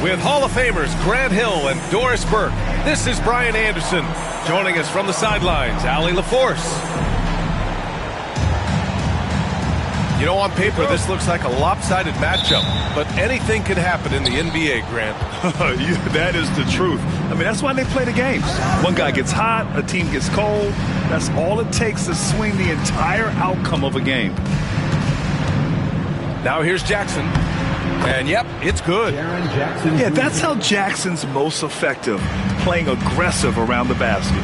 With Hall of Famers Grant Hill and Doris Burke, this is Brian Anderson. Joining us from the sidelines, Allie LaForce. You know, on paper, this looks like a lopsided matchup, but anything can happen in the NBA, Grant. That is the truth. I mean, that's why they play the games. One guy gets hot, a team gets cold. That's all it takes to swing the entire outcome of a game. Now here's Jackson. And, yep, it's good. Yeah, that's how Jackson's most effective, playing aggressive around the basket.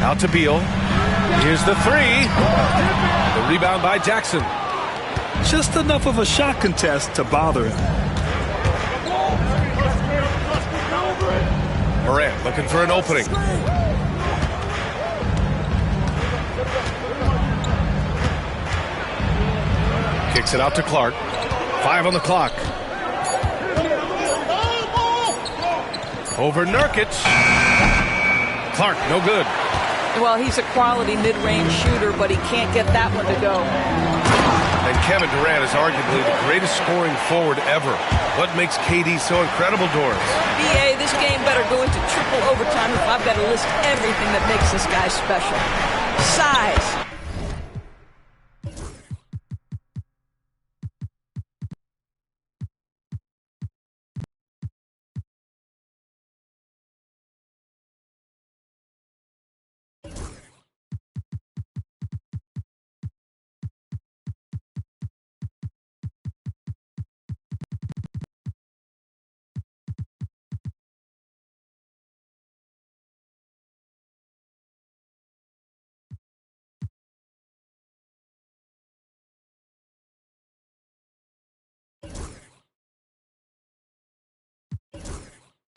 Out to Beal. Here's the three. The rebound by Jackson. Just enough of a shot contest to bother him. Morant looking for an opening. Kicks it out to Clark. 5 on the clock. Over Nurkic. Clark, no good. Well, he's a quality mid-range shooter, but he can't get that one to go. And Kevin Durant is arguably the greatest scoring forward ever. What makes KD so incredible, Doris? BA, this game better go into triple overtime if I've got to list everything that makes this guy special. Size.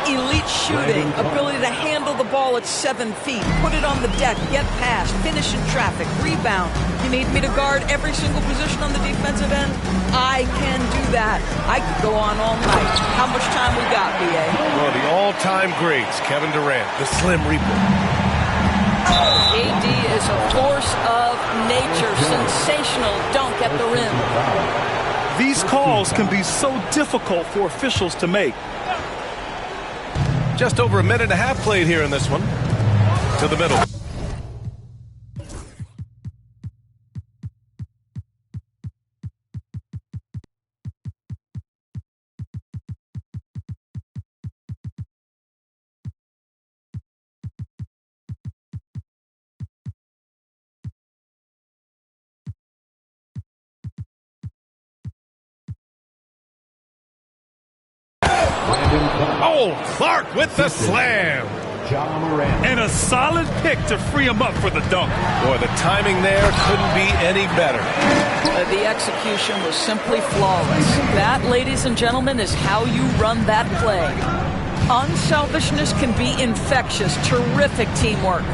Elite shooting, ability to handle the ball at 7 feet, put it on the deck, get past, finish in traffic, rebound. You need me to guard every single position on the defensive end? I can do that. I could go on all night. How much time we got, BA? Well, the all-time greats, Kevin Durant, the Slim Reaper. AD is a force of nature, sensational dunk at the rim. These calls can be so difficult for officials to make. Just over a minute and a half played here in this one. To the middle. Oh, Clark with the slam. And a solid pick to free him up for the dunk. Boy, the timing there couldn't be any better. The execution was simply flawless. That, ladies and gentlemen, is how you run that play. Unselfishness can be infectious. Terrific teamwork.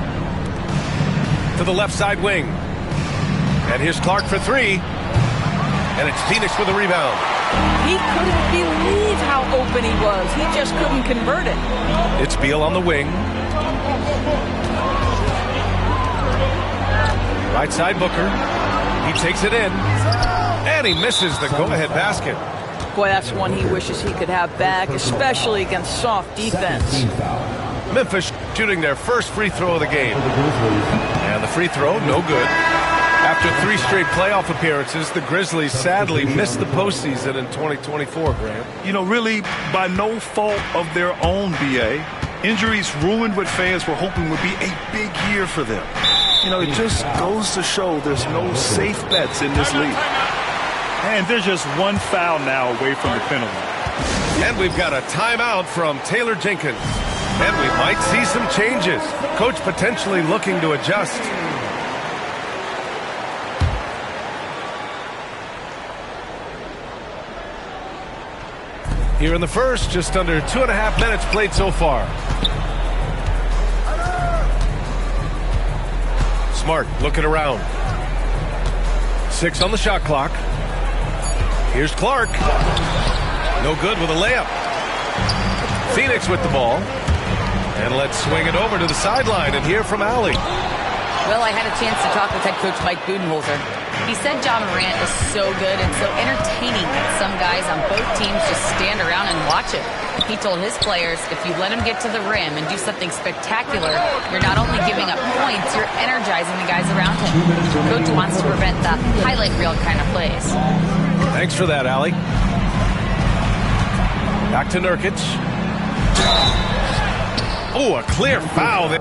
To the left side wing. And here's Clark for three. And it's Phoenix with a rebound. He couldn't believe how open he was. He just couldn't convert it. It's Beal on the wing. Right side Booker. He takes it in. And he misses the go-ahead basket. Boy, that's one he wishes he could have back, especially against soft defense. Memphis shooting their first free throw of the game. And the free throw, no good. After 3 straight playoff appearances, the Grizzlies sadly missed the postseason in 2024, Grant. You know, really, by no fault of their own, BA. Injuries ruined what fans were hoping would be a big year for them. You know, it just goes to show there's no safe bets in this league. And there's just one foul now away from the penalty. And we've got a timeout from Taylor Jenkins. And we might see some changes. Coach potentially looking to adjust. Here in the first, just under 2.5 minutes played so far. Smart looking around. 6 on the shot clock. Here's Clark. No good with a layup. Phoenix with the ball. And let's swing it over to the sideline and hear from Allie. Well, I had a chance to talk with head coach Mike Budenholzer. He said John Morant is so good and so entertaining that some guys on both teams just stand around and watch him. He told his players, if you let him get to the rim and do something spectacular, you're not only giving up points, you're energizing the guys around him. Coach wants to prevent the highlight reel kind of plays. Thanks for that, Allie. Back to Nurkic. Oh, a clear foul there.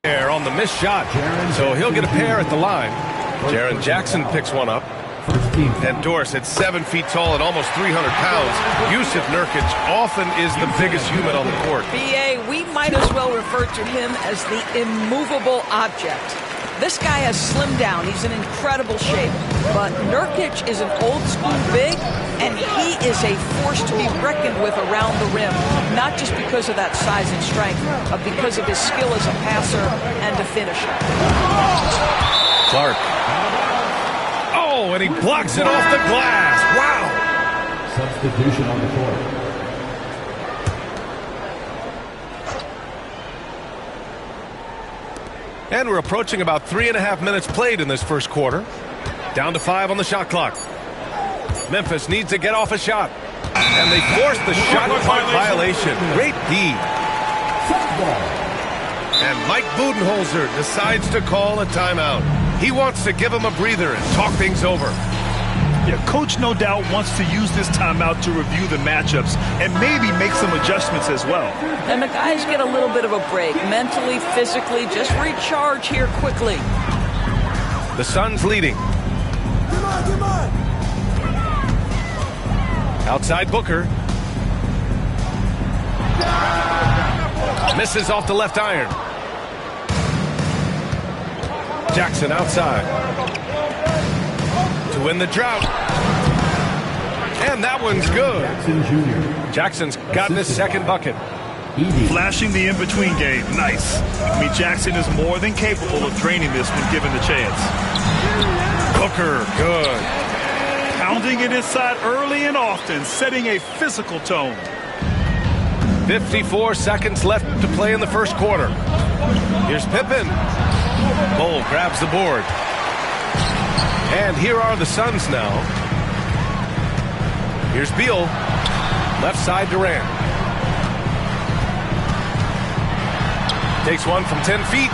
On the missed shot, so he'll get a pair at the line. Jaren Jackson picks one up. And Dorsett, 7 feet tall and almost 300 pounds. Jusuf Nurkic often is the biggest human on the court. BA, we might as well refer to him as the immovable object. This guy has slimmed down. He's in incredible shape. But Nurkic is an old-school big, and he is a force to be reckoned with around the rim, not just because of that size and strength, but because of his skill as a passer and a finisher. Clark. Oh, and he blocks it off the glass. Wow. Substitution on the court. And we're approaching about 3.5 minutes played in this first quarter. Down to 5 on the shot clock. Memphis needs to get off a shot. And they force the shot clock violation. Great D. And Mike Budenholzer decides to call a timeout. He wants to give him a breather and talk things over. Yeah, Coach no doubt wants to use this timeout to review the matchups and maybe make some adjustments as well. And the guys get a little bit of a break, mentally, physically, just recharge here quickly. The Suns leading. Outside Booker. Misses off the left iron. Jackson outside. To win the drought. And that one's good. Jackson's gotten his second bucket. Flashing the in-between game. Nice. I mean, Jackson is more than capable of draining this when given the chance. Booker, good. Pounding it inside early and often, setting a physical tone. 54 seconds left to play in the first quarter. Here's Pippen. Cole grabs the board. And here are the Suns now. Here's Beal. Left side Durant. Takes one from 10 feet.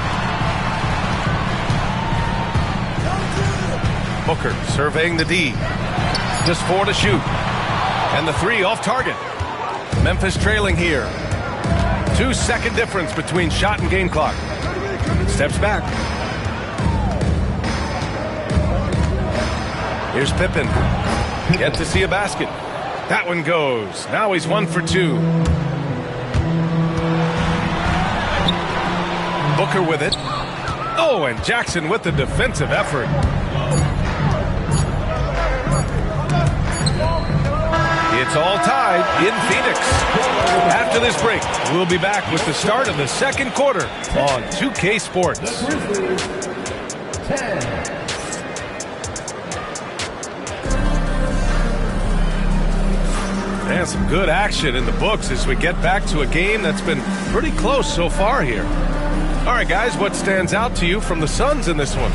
Booker surveying the D. Just 4 to shoot. And the 3 off target. Memphis trailing here. 2-second difference between shot and game clock. Steps back. Here's Pippen. Yet to see a basket. That one goes. Now he's 1 for 2. Booker with it. Oh, and Jackson with the defensive effort. It's all tied in Phoenix. After this break, we'll be back with the start of the second quarter on 2K Sports. And some good action in the books as we get back to a game that's been pretty close so far here. All right, guys, what stands out to you from the Suns in this one?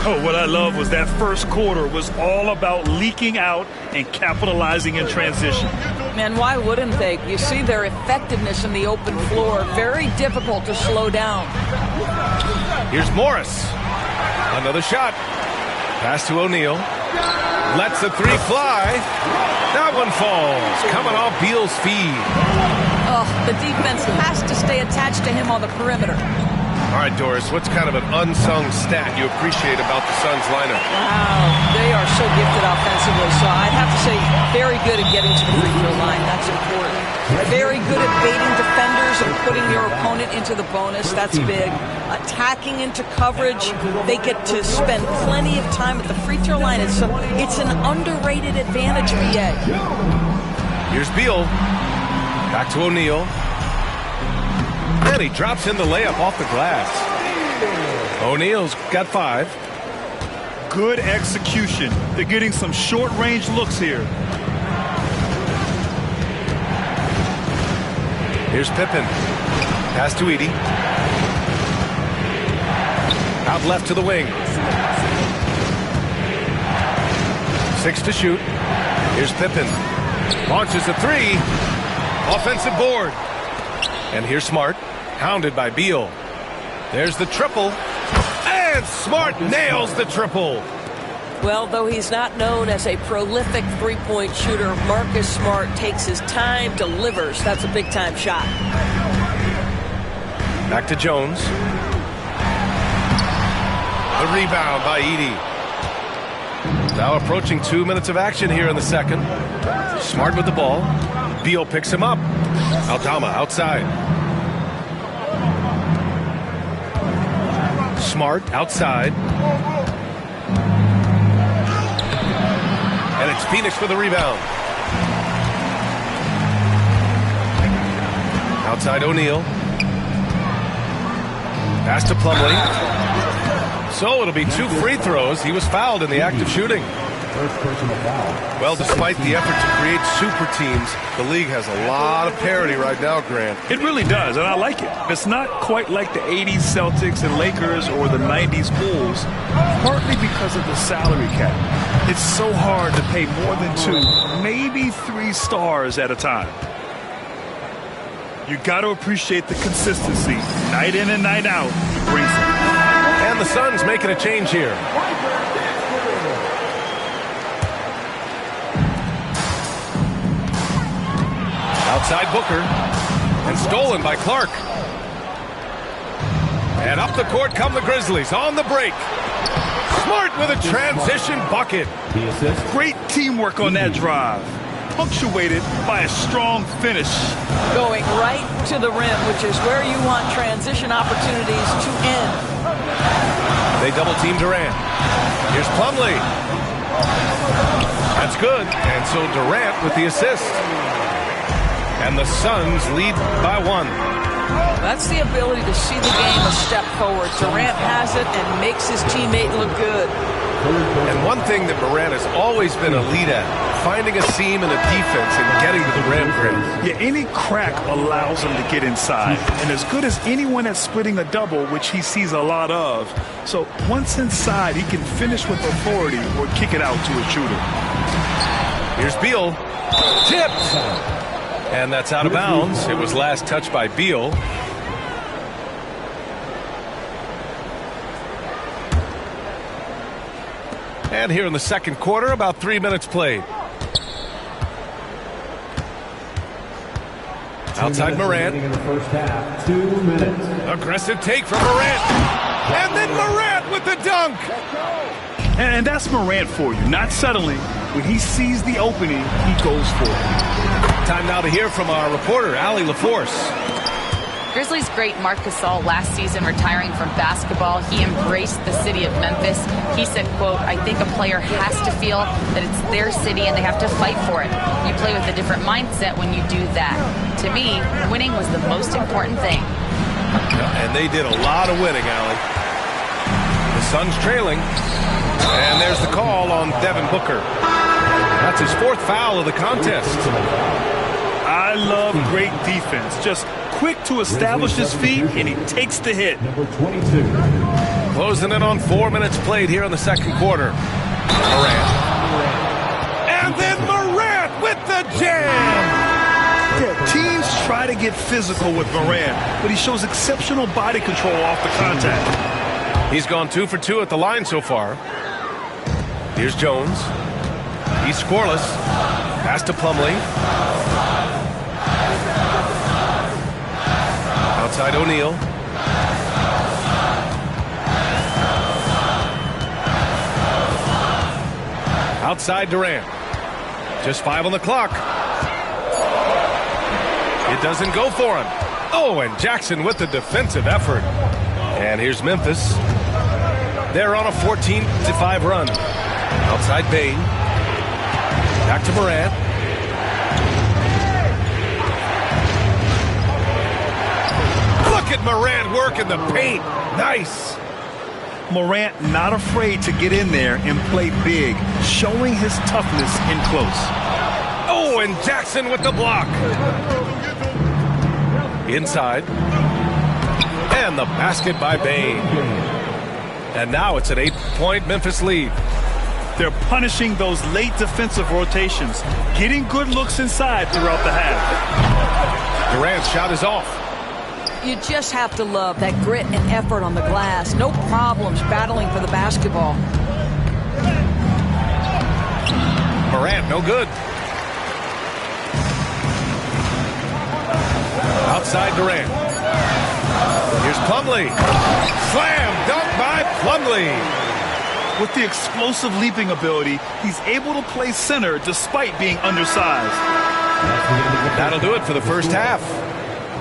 Oh, what I love was that first quarter was all about leaking out and capitalizing in transition. Man, why wouldn't they? You see their effectiveness in the open floor. Very difficult to slow down. Here's Morris. Another shot. Pass to O'Neal. Lets the three fly. That one falls. Coming off Beal's feed. Oh, the defense has to stay attached to him on the perimeter. All right, Doris, what's kind of an unsung stat you appreciate about the Suns lineup? Wow, they are so gifted offensively. So I'd have to say very good at getting to the free throw line. That's important. Very good at baiting defenders and putting your opponent into the bonus. That's big. Attacking into coverage. They get to spend plenty of time at the free throw line. It's an underrated advantage, BA. Here's Beal. Back to O'Neal. And he drops in the layup off the glass. O'Neal's got 5. Good execution. They're getting some short-range looks here. Here's Pippen. Pass to Edey. Out left to the wing. 6 to shoot. Here's Pippen. Launches a 3. Offensive board. And here's Smart. Hounded by Beal. There's the triple. And Smart nails the triple. Well, though he's not known as a prolific three-point shooter, Marcus Smart takes his time, delivers. That's a big-time shot. Back to Jones. The rebound by Edey. Now approaching 2 minutes of action here in the second. Smart with the ball. Beal picks him up. Aldama outside. Smart outside. And it's Phoenix for the rebound. Outside O'Neal. Pass to Plumlee. So it'll be 2 free throws. He was fouled in the act of shooting. Well, despite the effort to create super teams, the league has a lot of parity right now, Grant. It really does, and I like it. It's not quite like the 80s Celtics and Lakers or the 90s Bulls, partly because of the salary cap. It's so hard to pay more than 2, maybe 3 stars at a time. You got to appreciate the consistency. Night in and night out, he brings it. And the Suns making a change here. Outside Booker. And stolen by Clark. And up the court come the Grizzlies on the break. Smart with a transition bucket. Great teamwork on that drive. Punctuated by a strong finish. Going right to the rim, which is where you want transition opportunities to end. They double team Durant. Here's Plumlee. That's good. And so Durant with the assist. And the Suns lead by 1. That's the ability to see the game a step forward. Durant has it and makes his teammate look good. And one thing that Morant has always been elite at, finding a seam in a defense and getting to the rim. Yeah, any crack allows him to get inside. And as good as anyone at splitting a double, which he sees a lot of. So once inside, he can finish with authority or kick it out to a shooter. Here's Beal. Tipped. And that's out of bounds. It was last touched by Beal. And here in the second quarter, about 3 minutes played. Outside Morant. In the first half, 2 minutes. Aggressive take from Morant. And then Morant with the dunk. And that's Morant for you, not settling. When he sees the opening, he goes for it. Time now to hear from our reporter, Allie LaForce. Grizzlies great Marc Gasol last season retiring from basketball, he embraced the city of Memphis. He said, quote, "I think a player has to feel that it's their city and they have to fight for it. You play with a different mindset when you do that. To me, winning was the most important thing." And they did a lot of winning, Allie. The Suns trailing. And there's the call on Devin Booker. That's his 4th foul of the contest. I love great defense. Just quick to establish his feet, and he takes the hit. Number 22. Closing in on 4 minutes played here in the second quarter. Morant. And then Morant with the jam. Yeah, teams try to get physical with Morant, but he shows exceptional body control off the contact. He's gone 2 for 2 at the line so far. Here's Jones. He's scoreless. Pass to Plumlee. Outside O'Neal. Outside Durant. Just 5 on the clock. It doesn't go for him. Oh, and Jackson with the defensive effort. And here's Memphis. They're on a 14-5 run. Outside Bane. Back to Morant. Look at Morant work in the paint. Nice. Morant not afraid to get in there and play big, showing his toughness in close. Oh, and Jackson with the block. Inside. And the basket by Bane. And now it's an 8-point Memphis lead. They're punishing those late defensive rotations, getting good looks inside throughout the half. Durant's shot is off. You just have to love that grit and effort on the glass. No problems battling for the basketball. Morant, no good. Outside Durant. Here's Plumlee. Slam dunk by Plumlee. With the explosive leaping ability, he's able to play center despite being undersized. That'll do it for the first half.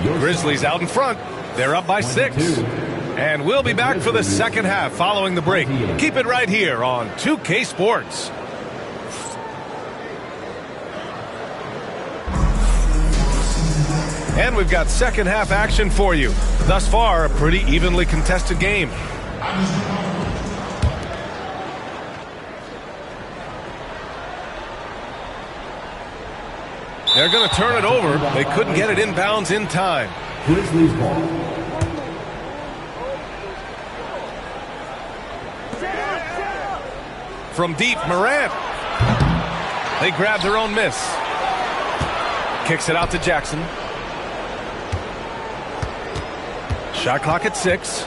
Grizzlies out in front. They're up by 6. And we'll be back for the second half following the break. Keep it right here on 2K Sports. And we've got second half action for you. Thus far, a pretty evenly contested game. They're going to turn it over. They couldn't get it inbounds in time. Grizzlies ball. From deep, Morant. They grab their own miss. Kicks it out to Jackson. Shot clock at 6.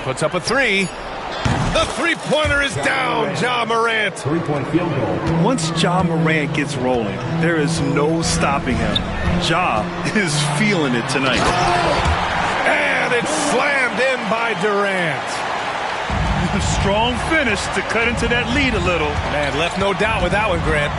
Puts up a 3. The three-pointer is down, Ja Morant. 3-point field goal. Once Ja Morant gets rolling, there is no stopping him. Ja is feeling it tonight. And it's slammed in by Durant. Strong finish to cut into that lead a little. Man, left no doubt with that one, Grant.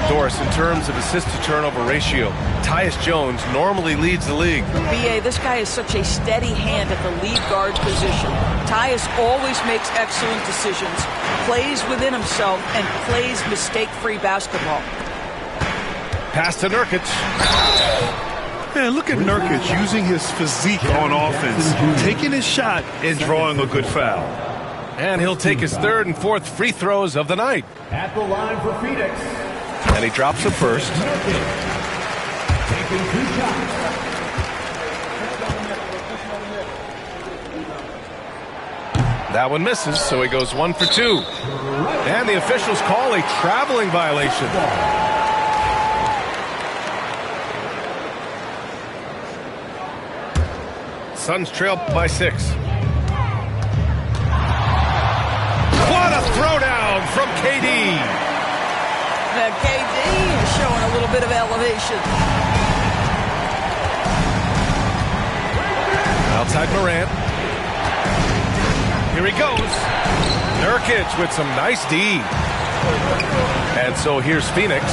Doris, in terms of assist-to-turnover ratio, Tyus Jones normally leads the league. B.A., this guy is such a steady hand at the lead guard position. Tyus always makes excellent decisions, plays within himself, and plays mistake-free basketball. Pass to Nurkic. Man, look at Nurkic using his physique on offense, taking his shot and drawing a good foul. And he'll take his third and fourth free throws of the night. At the line for Phoenix. And he drops the first. Taking 2 shots. That one misses, so he goes 1 for 2. And the officials call a traveling violation. Suns trail by 6. What a throwdown from KD. KD is showing a little bit of elevation. Outside Morant. Here he goes. Nurkic with some nice D. And so here's Phoenix.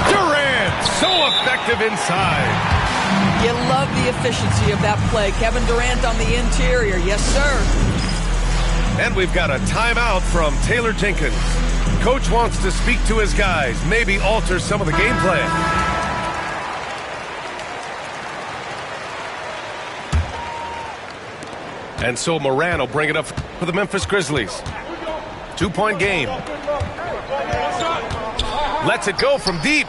Durant, so effective effective inside. You love the efficiency of that play. Kevin Durant on the interior. Yes, sir. And we've got a timeout from Taylor Jenkins. Coach wants to speak to his guys, maybe alter some of the game plan. And so Moran will bring it up for the Memphis Grizzlies. 2-point game. Lets it go from deep.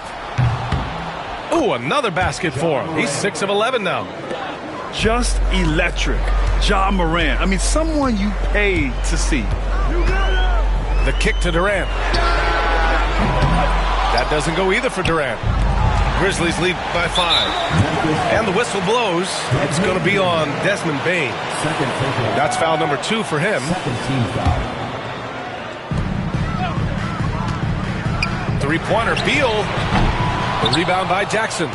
Ooh, another basket for him. He's 6 of 11 now. Just electric. Ja Morant. I mean, someone you paid to see. The kick to Durant. That doesn't go either for Durant. Grizzlies lead by 5. And the whistle blows. It's going to be on Desmond Bane. That's foul number 2 for him. Three-pointer, Beal. The rebound by Jackson.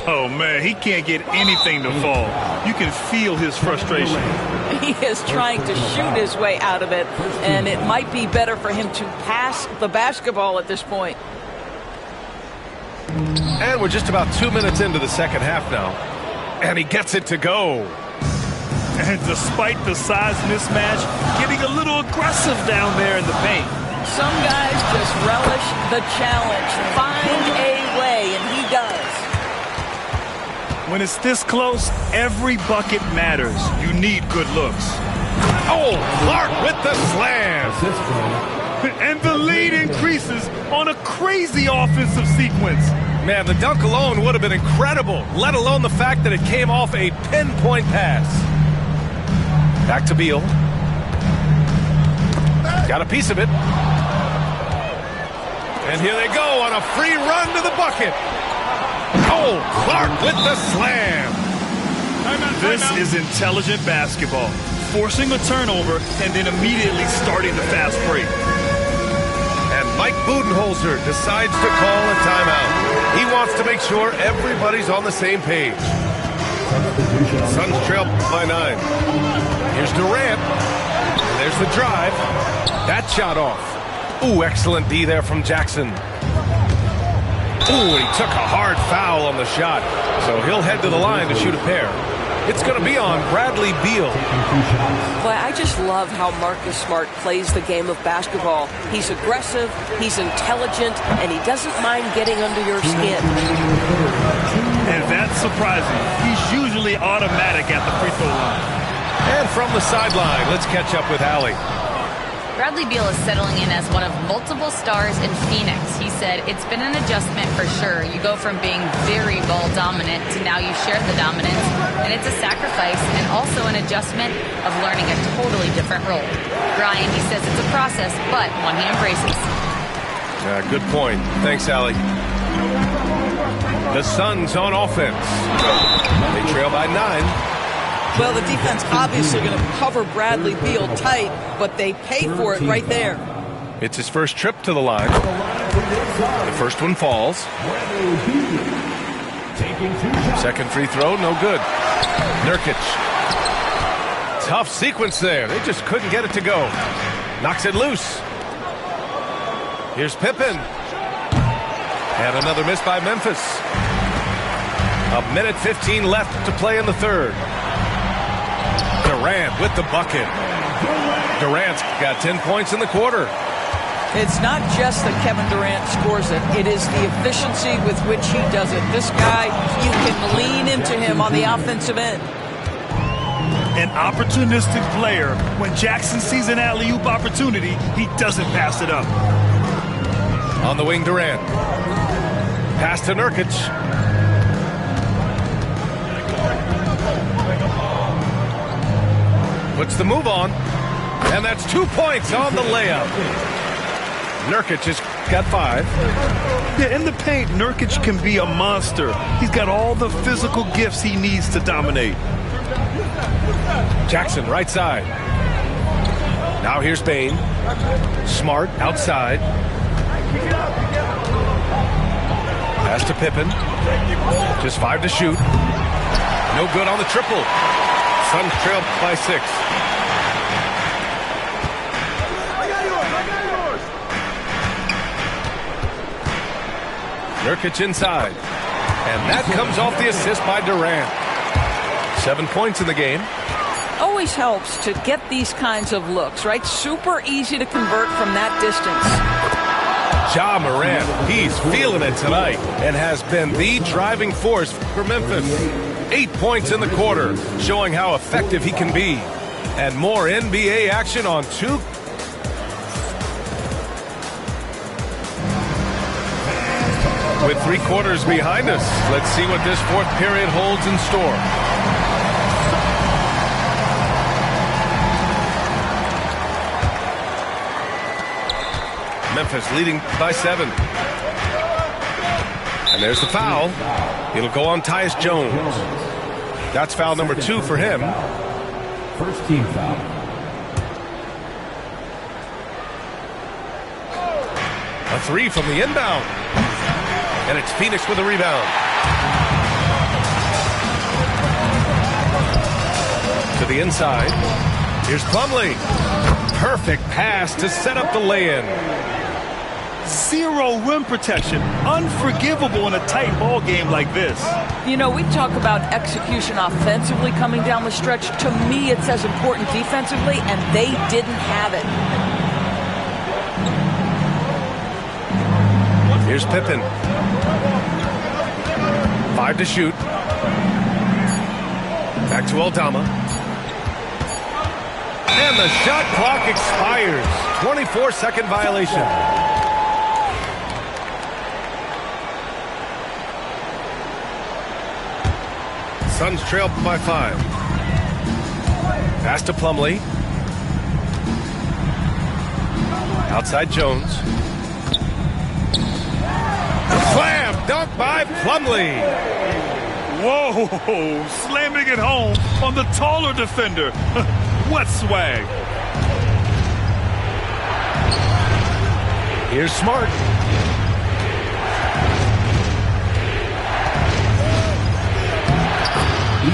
Oh, man, he can't get anything to fall. You can feel his frustration. He is trying to shoot his way out of it, and it might be better for him to pass the basketball at this point. And we're just about 2 minutes into the second half now. And he gets it to go. And despite the size mismatch, getting a little aggressive down there in the paint. Some guys just relish the challenge. Find a way, and he does. When it's this close, every bucket matters. You need good looks. Oh, Clark with the slam. And the lead increases on a crazy offensive sequence. Man, the dunk alone would have been incredible, let alone the fact that it came off a pinpoint pass. Back to Beal. Got a piece of it. And here they go on a free run to the bucket. Oh, Clark with the slam. This is intelligent basketball. Forcing a turnover and then immediately starting the fast break. And Mike Budenholzer decides to call a timeout. He wants to make sure everybody's on the same page. Suns trail by 9. Here's Durant. There's the drive. That shot off. Ooh, excellent D there from Jackson. Ooh, he took a hard foul on the shot. So he'll head to the line to shoot a pair. It's going to be on Bradley Beal. Boy, I just love how Marcus Smart plays the game of basketball. He's aggressive, he's intelligent, and he doesn't mind getting under your skin. And that's surprising. He's usually automatic at the free throw line. And from the sideline, let's catch up with Allie. Bradley Beal is settling in as one of multiple stars in Phoenix. He said, it's been an adjustment for sure. You go from being very ball dominant to now you share the dominance. And it's a sacrifice and also an adjustment of learning a totally different role. Brian, he says it's a process, but one he embraces. Good point. Thanks, Allie. The Suns on offense. They trail by 9. Well, the defense obviously going to cover Bradley Beal tight, but they pay for it right there. It's his first trip to the line. The first one falls. Second free throw, no good. Nurkic. Tough sequence there. They just couldn't get it to go. Knocks it loose. Here's Pippen. And another miss by Memphis. 1:15 left to play in the third. Durant with the bucket. Durant's got 10 points in the quarter. It's not just that Kevin Durant scores it. It is the efficiency with which he does it. This guy, you can lean into him on the offensive end. An opportunistic player. When Jackson sees an alley-oop opportunity, he doesn't pass it up. On the wing, Durant. Pass to Nurkic. Puts the move on. And that's 2 points on the layup. Nurkic has got 5. Yeah, in the paint, Nurkic can be a monster. He's got all the physical gifts he needs to dominate. Jackson, right side. Now here's Bane. Smart, outside. Pass to Pippen. Just 5 to shoot. No good on the triple. Suns trail by 6. Nurkic inside. And that comes off the assist by Durant. 7 points in the game. Always helps to get these kinds of looks, right? Super easy to convert from that distance. Ja Morant, he's feeling it tonight and has been the driving force for Memphis. 8 points in the quarter, showing how effective he can be. And more NBA action on 2. With 3 quarters behind us, let's see what this 4th period holds in store. Memphis leading by 7. And there's the foul. It'll go on Tyus Jones. That's foul number 2 for him. First team foul. A 3 from the inbound. And it's Phoenix with a rebound. To the inside. Here's Plumlee. Perfect pass to set up the lay-in. 0 rim protection. Unforgivable in a tight ball game like this. You know, we talk about execution offensively coming down the stretch. To me, it's as important defensively, and they didn't have it. Here's Pippen. 5 to shoot. Back to Aldama. And the shot clock expires. 24-second violation. Suns trail by 5. Pass to Plumlee. Outside Jones. Slam dunk by Plumlee. Whoa, slamming it home on the taller defender. What swag. Here's Smart.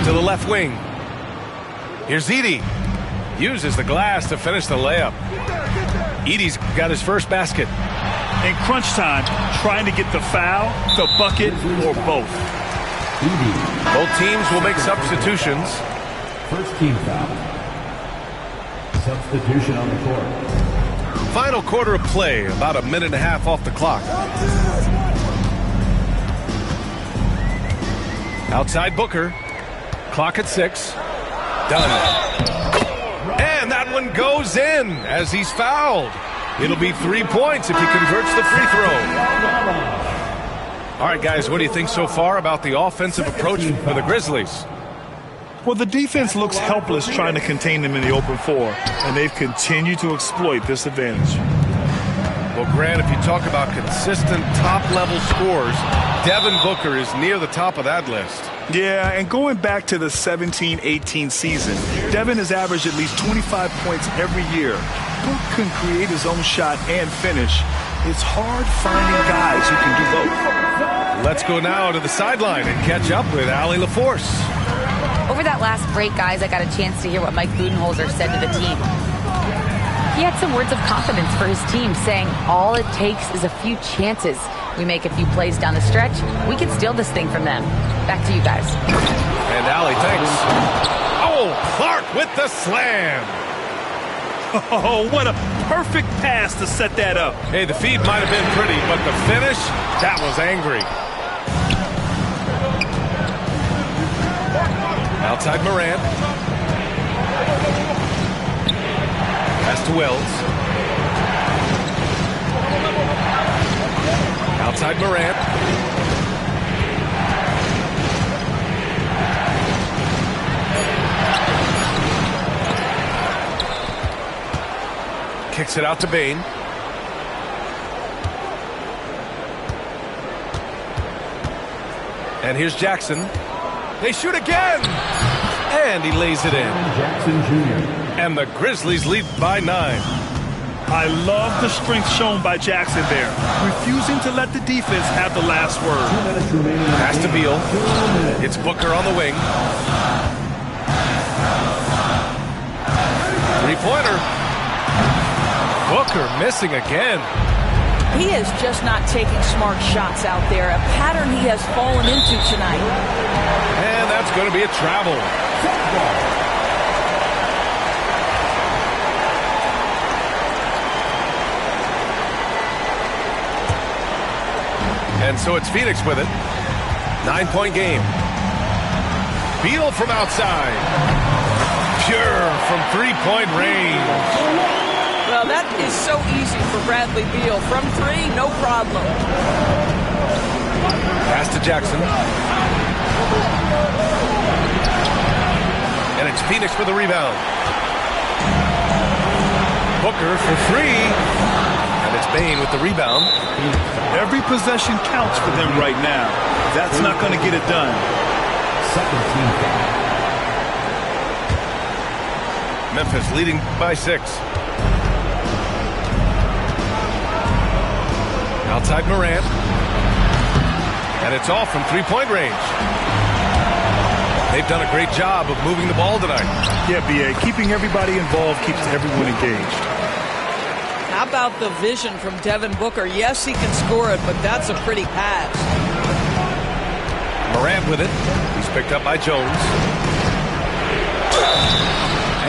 To the left wing. Here's Edey. Uses the glass to finish the layup. Edey's got his first basket. In crunch time, trying to get the foul, the bucket, or both. Both teams will make substitutions. First team foul. Substitution on the court. Final quarter of play, about a minute and a half off the clock. Outside Booker. Clock at 6. Done. And that one goes in as he's fouled. It'll be 3 points if he converts the free throw. All right, guys, what do you think so far about the offensive approach for the Grizzlies? Well, the defense looks helpless trying to contain them in the open floor, and they've continued to exploit this advantage. Well, Grant, if you talk about consistent top-level scores, Devin Booker is near the top of that list. Yeah, and going back to the 17-18 season, Devin has averaged at least 25 points every year. Book can create his own shot and finish. It's hard finding guys who can do both. Let's go now to the sideline and catch up with Allie LaForce. Over that last break, guys, I got a chance to hear what Mike Budenholzer said to the team. He had some words of confidence for his team, saying all it takes is a few chances. We make a few plays down the stretch, we can steal this thing from them. Back to you guys. And Allie, thanks. Oh, Clark with the slam. Oh, what a perfect pass to set that up. Hey, the feed might have been pretty, but the finish, that was angry. Outside Morant. Pass to Wells. Outside Morant. Kicks it out to Bane. And here's Jackson. They shoot again! And he lays it in. Jackson Jr. And the Grizzlies lead by 9. I love the strength shown by Jackson there, refusing to let the defense have the last word. Pass to Beal. It's Booker on the wing. Three-pointer. Booker missing again. He is just not taking smart shots out there, a pattern he has fallen into tonight. And that's going to be a travel. And so it's Phoenix with it. 9-point game. Beal from outside. Pure from three-point range. Well, that is so easy for Bradley Beal. From three, no problem. Pass to Jackson. And it's Phoenix for the rebound. Booker for three. And it's Bane with the rebound. Every possession counts for them right now. That's not going to get it done. Second team foul. Memphis leading by 6. Outside Morant. And it's all from three-point range. They've done a great job of moving the ball tonight. Yeah, B.A., keeping everybody involved keeps everyone engaged. How about the vision from Devin Booker? Yes, he can score it, but that's a pretty pass. Morant with it. He's picked up by Jones.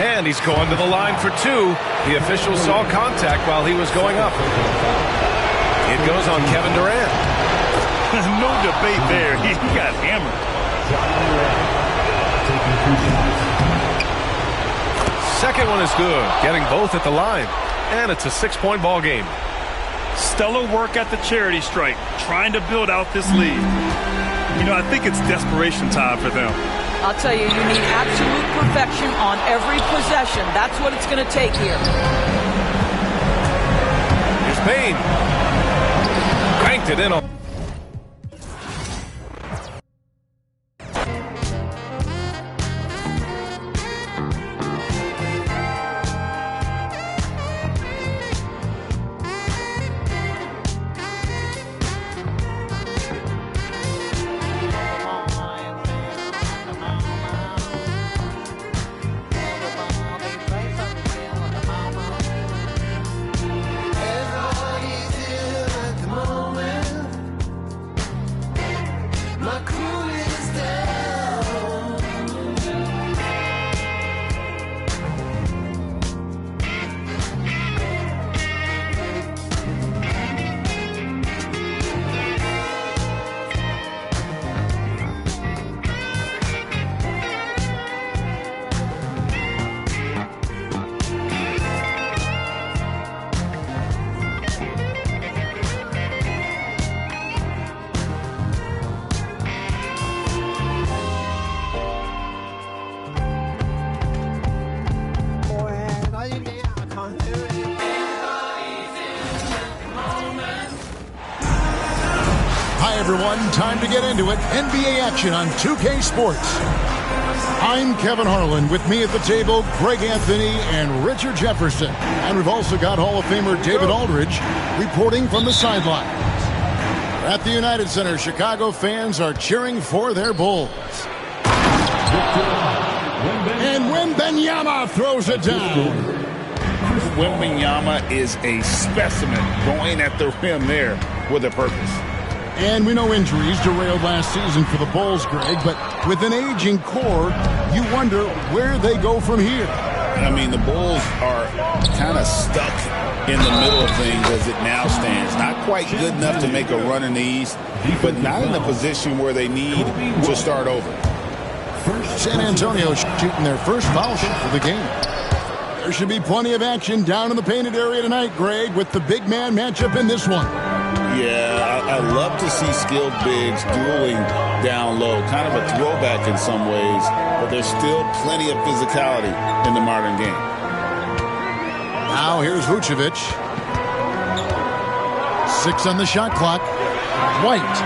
And he's going to the line for 2. The official saw contact while he was going up. It goes on Kevin Durant. No debate there. He got hammered. Second one is good. Getting both at the line. And it's a 6-point ball game. Stellar work at the charity stripe, trying to build out this lead. You know, I think it's desperation time for them. I'll tell you, you need absolute perfection on every possession. That's what it's going to take here. Here's Payne. Cranked it in. Hi, everyone. Time to get into it. NBA action on 2K Sports. I'm Kevin Harlan. With me at the table, Greg Anthony and Richard Jefferson. And we've also got Hall of Famer David Aldridge reporting from the sidelines. At the United Center, Chicago fans are cheering for their Bulls. And Wembanyama throws it down. Wembanyama is a specimen going at the rim there with a purpose. And we know injuries derailed last season for the Bulls, Greg, but with an aging core, you wonder where they go from here. I mean, the Bulls are kind of stuck in the middle of things as it now stands. Not quite good enough to make a run in the East, but not in a position where they need to start over. San Antonio shooting their first foul shot for the game. There should be plenty of action down in the painted area tonight, Greg, with the big man matchup in this one. Yeah, I love to see skilled bigs dueling down low. Kind of a throwback in some ways, but there's still plenty of physicality in the modern game. Now here's Vucevic. 6 on the shot clock. White.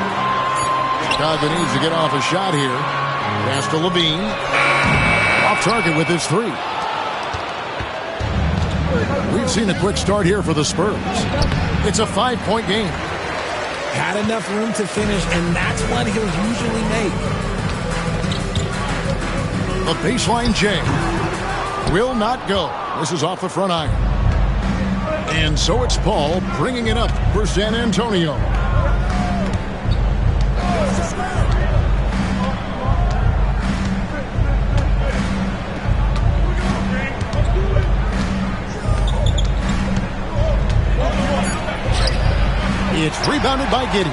Chicago needs to get off a shot here. Pass to Levine. Off target with his 3. We've seen a quick start here for the Spurs. It's a 5-point game. Had enough room to finish, and that's what he'll usually make. The baseline J will not go. This is off the front iron. And so it's Paul bringing it up for San Antonio. It's rebounded by Giddey.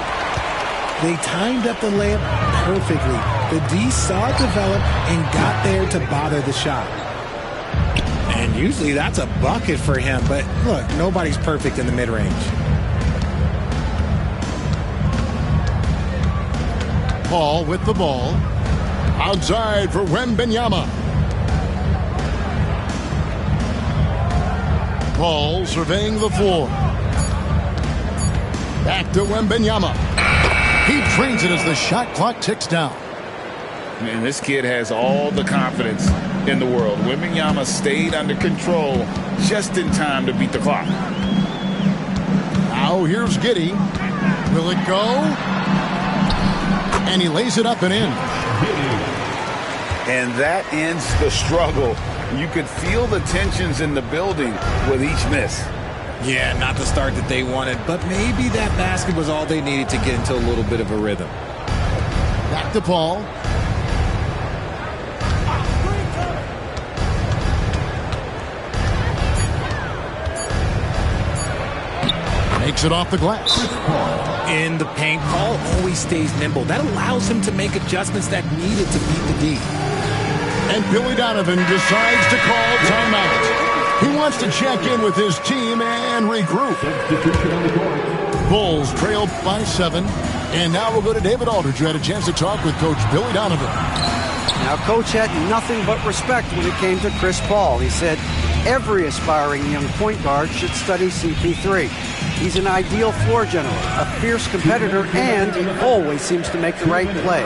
They timed up the layup perfectly. The D saw it develop and got there to bother the shot. And usually that's a bucket for him, but look, nobody's perfect in the mid-range. Paul with the ball. Outside for Wembanyama. Paul surveying the floor. Back to Wembanyama. He drains it as the shot clock ticks down. And this kid has all the confidence in the world. Wembanyama stayed under control just in time to beat the clock. Now here's Giddey. Will it go? And he lays it up and in. And that ends the struggle. You could feel the tensions in the building with each miss. Yeah, not the start that they wanted, but maybe that basket was all they needed to get into a little bit of a rhythm. Back to Paul. Makes it off the glass. In the paint, Paul always stays nimble. That allows him to make adjustments that needed to beat the D. And Billy Donovan decides to call timeout. He wants to check in with his team and regroup. Bulls trail by 7. And now we'll go to David Aldridge, who had a chance to talk with Coach Billy Donovan. Now, Coach had nothing but respect when it came to Chris Paul. He said every aspiring young point guard should study CP3. He's an ideal floor general, a fierce competitor, and he always seems to make the right play.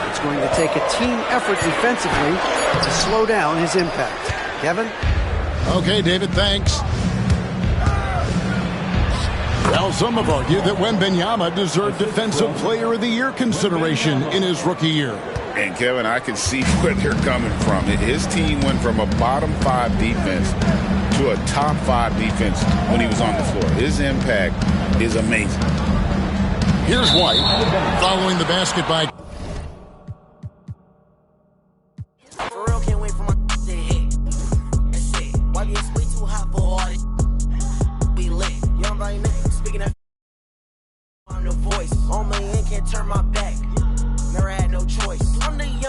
It's going to take a team effort defensively to slow down his impact. Kevin? Okay, David, thanks. Well, some have argued that Wembanyama deserved Defensive Player of the Year consideration in his rookie year. And, Kevin, I can see where they're coming from. His team went from a bottom 5 defense to a top 5 defense when he was on the floor. His impact is amazing. Here's White following the basket by